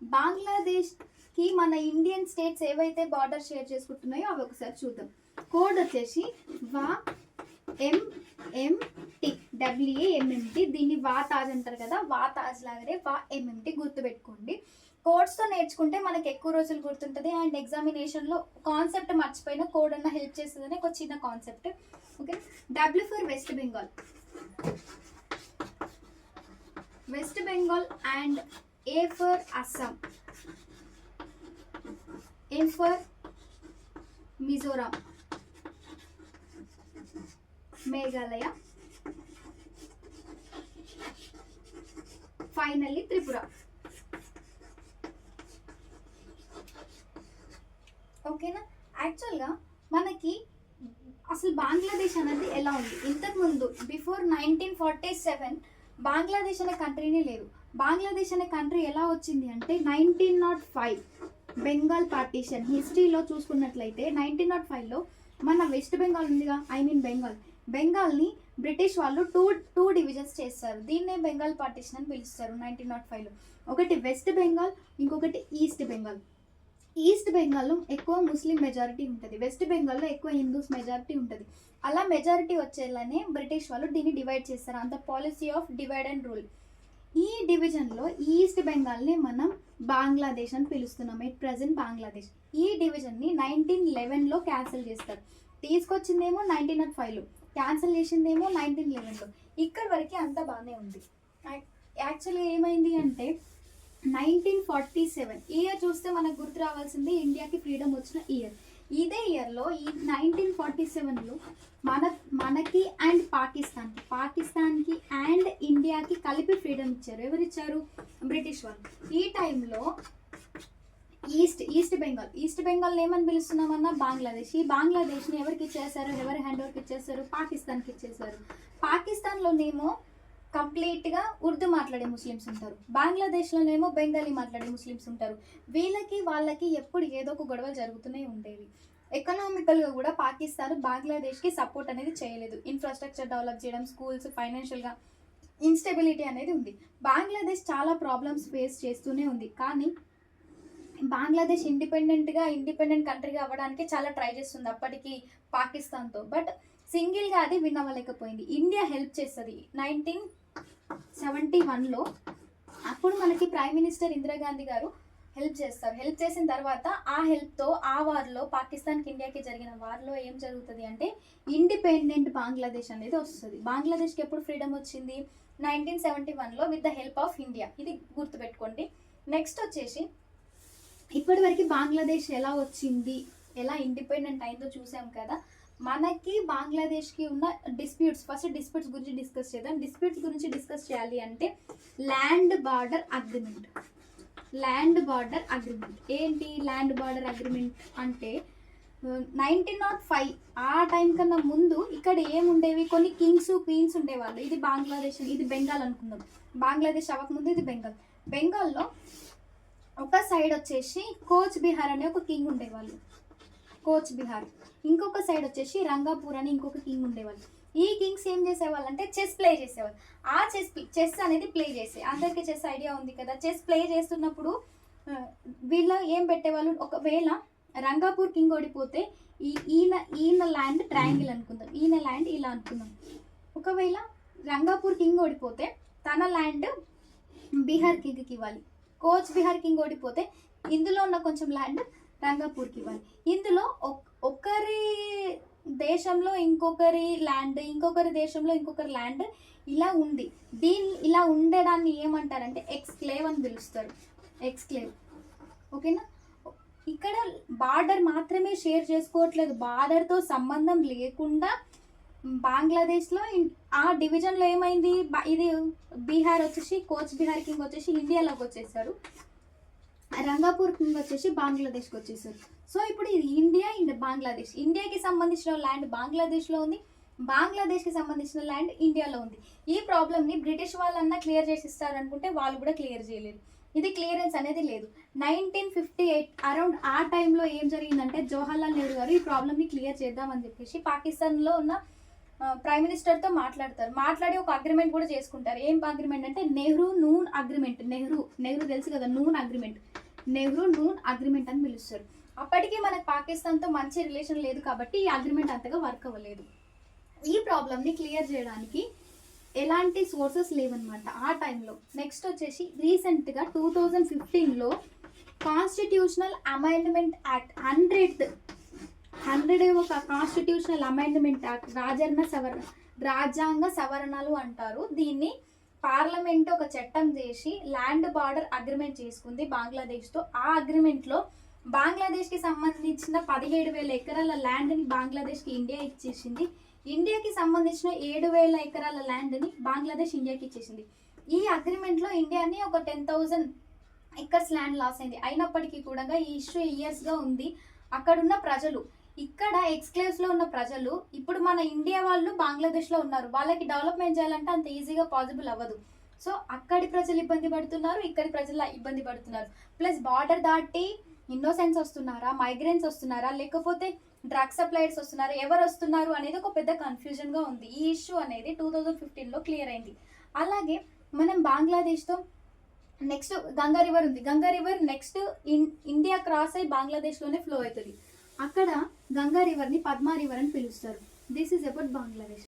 బంగ్లాదేశ్కి మన Indian states ఏవైతే border share చేసుకుంటున్నాయో అవి ఒకసారి చూద్దాం. కోడ్ వచ్చేసి WAMMT, WAMMT. దీన్ని వాతాజ్ అంటారు కదా, వాతాజ్ లాగానే WAMMT గుర్తుపెట్టుకోండి. కోడ్స్తో నేర్చుకుంటే మనకి ఎక్కువ రోజులు గుర్తుంటుంది అండ్ ఎగ్జామినేషన్లో కాన్సెప్ట్ మర్చిపోయిన కోడ్ అన్న హెల్ప్ చేస్తుందని ఒక చిన్న concept. Okay, W for west Bengal, west Bengal. And A for Assam, M for Mizoram, Meghalaya, finally Tripura. ఓకేనా? యాక్చువల్గా మనకి అసలు బంగ్లాదేశ్ అనేది ఎలా ఉంది ఇంతకుముందు బిఫోర్ 1947 బంగ్లాదేశ్ అనే కంట్రీనే లేదు. బంగ్లాదేశ్ అనే కంట్రీ ఎలా వచ్చింది అంటే 1905 బెంగాల్ పార్టీషన్. హిస్టరీలో చూసుకున్నట్లయితే 1905లో మన వెస్ట్ బెంగాల్ ఉందిగా, బెంగాల్ని బ్రిటిష్ వాళ్ళు టూ డివిజన్స్ చేస్తారు. దీన్నే బెంగాల్ పార్టీషన్ అని పిలుస్తారు 1905లో. ఒకటి వెస్ట్ బెంగాల్, ఇంకొకటి ఈస్ట్ బెంగాల్. ఈస్ట్ బెంగాల్లో ఎక్కువ ముస్లిం మెజారిటీ ఉంటుంది, వెస్ట్ బెంగాల్లో ఎక్కువ హిందూస్ మెజారిటీ ఉంటుంది. అలా మెజారిటీ వచ్చేలానే బ్రిటిష్ వాళ్ళు దీన్ని డివైడ్ చేస్తారు. అంత policy of divide and rule. ఈ డివిజన్లో ఈస్ట్ బెంగాల్ని మనం బంగ్లాదేశ్ అని పిలుస్తున్నాం, ఎట్ ప్రజెంట్ బంగ్లాదేశ్. ఈ డివిజన్ని 1911లో క్యాన్సిల్ చేస్తారు. తీసుకొచ్చిందేమో 1905లో, క్యాన్సిల్ చేసిందేమో 1911లో. ఇక్కడి వరకు అంతా బాగానే ఉంది. యాక్చువల్గా ఏమైంది అంటే 1947 ఇయర్ చూస్తే మనకు గుర్తు రావాల్సింది ఇండియాకి ఫ్రీడమ్ వచ్చిన ఇయర్. ఇదే ఇయర్లో ఈ 1947లో మనకి అండ్ పాకిస్తాన్కి అండ్ ఇండియాకి కలిపి ఫ్రీడమ్ ఇచ్చారు. ఎవరు ఇచ్చారు? బ్రిటిష్ వాళ్ళు. ఈ టైంలో ఈస్ట్ బెంగాల్ ఏమని పిలుస్తున్నామన్నా బంగ్లాదేశ్. ఈ బంగ్లాదేశ్ని ఎవరికి ఇచ్చేసారు? ఎవరి హ్యాండ్ ఓవర్కి ఇచ్చేసారు? పాకిస్తాన్కి ఇచ్చేసారు. పాకిస్తాన్లోనేమో కంప్లీట్గా ఉర్దూ మాట్లాడే ముస్లిమ్స్ ఉంటారు, బంగ్లాదేశ్లోనేమో బెంగాలీ మాట్లాడే ముస్లిమ్స్ ఉంటారు. వాళ్ళకి ఎప్పుడు ఏదో ఒక గొడవలు జరుగుతూనే ఉండేవి. ఎకనామికల్గా కూడా పాకిస్తాన్ బంగ్లాదేశ్కి సపోర్ట్ అనేది చేయలేదు. ఇన్ఫ్రాస్ట్రక్చర్ డెవలప్ చేయడం, స్కూల్స్, ఫైనాన్షియల్గా ఇన్స్టెబిలిటీ అనేది ఉంది. బంగ్లాదేశ్ చాలా ప్రాబ్లమ్స్ ఫేస్ చేస్తూనే ఉంది. కానీ బంగ్లాదేశ్ ఇండిపెండెంట్ కంట్రీగా అవ్వడానికి చాలా ట్రై చేస్తుంది అప్పటికి పాకిస్తాన్తో. బట్ సింగిల్గా అది విన్ అవ్వలేకపోయింది. ఇండియా హెల్ప్ చేస్తుంది 1971లో. అప్పుడు మనకి ప్రైమ్ మినిస్టర్ ఇందిరాగాంధీ గారు హెల్ప్ చేస్తారు. హెల్ప్ చేసిన తర్వాత ఆ హెల్ప్తో ఆ వార్లో, పాకిస్తాన్కి ఇండియాకి జరిగిన వార్లో ఏం జరుగుతుంది అంటే ఇండిపెండెంట్ బంగ్లాదేశ్ అనేది వస్తుంది. బంగ్లాదేశ్కి ఎప్పుడు ఫ్రీడమ్ వచ్చింది? 1971లో with the help of India. ఇది గుర్తుపెట్టుకోండి. నెక్స్ట్ వచ్చేసి ఇప్పటివరకు బంగ్లాదేశ్ ఎలా వచ్చింది, ఎలా ఇండిపెండెంట్ అయిందో చూసాం కదా. మనకి బంగ్లాదేశ్కి ఉన్న ఫస్ట్ డిస్ప్యూట్స్ గురించి డిస్కస్ చేద్దాం. డిస్ప్యూట్స్ గురించి డిస్కస్ చేయాలి అంటే ల్యాండ్ బార్డర్ అగ్రిమెంట్. ఏంటి ల్యాండ్ బార్డర్ అగ్రిమెంట్ అంటే 1905 ఆ టైం కన్నా ముందు ఇక్కడ ఏముండేవి? కొన్ని కింగ్స్, క్వీన్స్ ఉండేవాళ్ళు. ఇది బంగ్లాదేశ్, ఇది బెంగాల్ అనుకుందాం. బంగ్లాదేశ్ అవ్వకముందు ఇది బెంగాల్లో ఒక సైడ్ వచ్చేసి కోచ్ బిహార్ అనే ఒక కింగ్ ఉండేవాళ్ళు, కోచ్ బిహార్. ఇంకొక సైడ్ వచ్చేసి రంగాపూర్ అని ఇంకొక కింగ్ ఉండేవాళ్ళు. ఈ కింగ్స్ ఏం చేసేవాళ్ళు అంటే చెస్ ప్లే చేసేవాళ్ళు. ఆ చెస్ అనేది ప్లే చేసే, అందరికీ చెస్ ఐడియా ఉంది కదా. చెస్ ప్లే చేస్తున్నప్పుడు వీళ్ళు ఏం పెట్టేవాళ్ళు? ఒకవేళ రంగాపూర్ కింగ్ ఓడిపోతే ఈయన ల్యాండ్ ట్రయాంగిల్ అనుకుందాం, ఈయన ల్యాండ్ ఇలా అనుకుందాం. ఒకవేళ రంగాపూర్ కింగ్ ఓడిపోతే తన ల్యాండ్ బీహార్ కింగ్కి ఇవ్వాలి. కోచ్ బిహార్ కింగ్ ఓడిపోతే ఇందులో ఉన్న కొంచెం ల్యాండ్ రంగాపూర్కి ఇవ్వాలి. ఇందులో ఒకరి దేశంలో ఇంకొకరి ల్యాండ్, ఇంకొకరి దేశంలో ఇంకొకరి ల్యాండ్ ఇలా ఉంది. ఇలా ఉండడాన్ని ఏమంటారంటే ఎక్స్క్లేవ్ అని పిలుస్తారు. ఎక్స్క్లేవ్. ఓకేనా? ఇక్కడ బార్డర్ మాత్రమే షేర్ చేసుకోవట్లేదు, బార్డర్తో సంబంధం లేకుండా బంగ్లాదేశ్లో ఆ డివిజన్లో ఏమైంది? ఇది బీహార్ వచ్చేసి కోచ్ బిహార్ కింగ్ వచ్చేసి ఇండియాలోకి వచ్చేసారు, రంగాపూర్ కింగ్ వచ్చేసి బంగ్లాదేశ్కి వచ్చేసారు. సో ఇప్పుడు ఇది ఇండియా అండ్ బంగ్లాదేశ్. ఇండియాకి సంబంధించిన ల్యాండ్ బంగ్లాదేశ్లో ఉంది, బంగ్లాదేశ్కి సంబంధించిన ల్యాండ్ ఇండియాలో ఉంది. ఈ ప్రాబ్లమ్ని బ్రిటిష్ వాళ్ళన్నా క్లియర్ చేసి ఇస్తారనుకుంటే వాళ్ళు కూడా క్లియర్ చేయలేరు. ఇది క్లియరెన్స్ అనేది లేదు. 1958 అరౌండ్ ఆ టైంలో ఏం జరిగిందంటే జవహర్లాల్ నెహ్రూ గారు ఈ ప్రాబ్లమ్ని క్లియర్ చేద్దామని చెప్పేసి పాకిస్తాన్లో ఉన్న ప్రైమ్ మినిస్టర్తో మాట్లాడి ఒక అగ్రిమెంట్ కూడా చేసుకుంటారు. ఏం అగ్రిమెంట్ అంటే నెహ్రూ నూన్ అగ్రిమెంట్. నెహ్రూ తెలుసు కదా, నెహ్రూ నూన్ అగ్రిమెంట్ అని పిలుస్తారు. అప్పటికి మనకు పాకిస్తాన్తో మంచి రిలేషన్ లేదు కాబట్టి ఈ అగ్రిమెంట్ అంతగా వర్క్ అవ్వలేదు. ఈ ప్రాబ్లమ్ని క్లియర్ చేయడానికి ఎలాంటి సోర్సెస్ లేవన్నమాట ఆ టైంలో. నెక్స్ట్ వచ్చేసి రీసెంట్గా 2015లో కాన్స్టిట్యూషనల్ అమెండ్మెంట్ యాక్ట్ 100 ఒక కాన్స్టిట్యూషనల్ అమెండ్మెంట్ యాక్ట్, రాజ్యాంగ సవరణలు అంటారు దీన్ని. పార్లమెంట్ ఒక చట్టం చేసి ల్యాండ్ బార్డర్ అగ్రిమెంట్ చేసుకుంది బంగ్లాదేశ్తో. ఆ అగ్రిమెంట్లో బంగ్లాదేశ్కి సంబంధించిన 17,000 ఎకరాల ల్యాండ్ని బంగ్లాదేశ్కి ఇండియా ఇచ్చేసింది. ఇండియాకి సంబంధించిన 7,000 ఎకరాల ల్యాండ్ని బంగ్లాదేశ్ ఇండియాకి ఇచ్చేసింది. ఈ అగ్రిమెంట్లో ఇండియాని ఒక 10,000 ఎకర్స్ ల్యాండ్ లాస్ అయింది. అయినప్పటికీ కూడా ఈ ఇష్యూ ఇయర్స్గా ఉంది. అక్కడున్న ప్రజలు, ఇక్కడ ఎక్స్క్లేవ్స్లో ఉన్న ప్రజలు ఇప్పుడు మన ఇండియా వాళ్ళు బంగ్లాదేశ్లో ఉన్నారు. వాళ్ళకి డెవలప్మెంట్ చేయాలంటే అంత ఈజీగా పాసిబుల్ అవ్వదు. సో అక్కడి ప్రజలు ఇబ్బంది పడుతున్నారు, ఇక్కడి ప్రజలు ఇబ్బంది పడుతున్నారు. ప్లస్ బార్డర్ దాటి ఇన్నోసెంట్స్ వస్తున్నారా, మైగ్రెంట్స్ వస్తున్నారా, లేకపోతే డ్రగ్ సప్లైర్స్ వస్తున్నారా, ఎవరు వస్తున్నారు అనేది ఒక పెద్ద కన్ఫ్యూజన్గా ఉంది. ఈ ఇష్యూ అనేది 2015లో క్లియర్ అయింది. అలాగే మనం బంగ్లాదేశ్తో నెక్స్ట్ గంగా రివర్ ఉంది. Ganga river next India cross అయ్యి బంగ్లాదేశ్లోనే ఫ్లో అవుతుంది. అక్కడ గంగా రివర్ని పద్మా రివర్ అని పిలుస్తారు. This is about Bangladesh.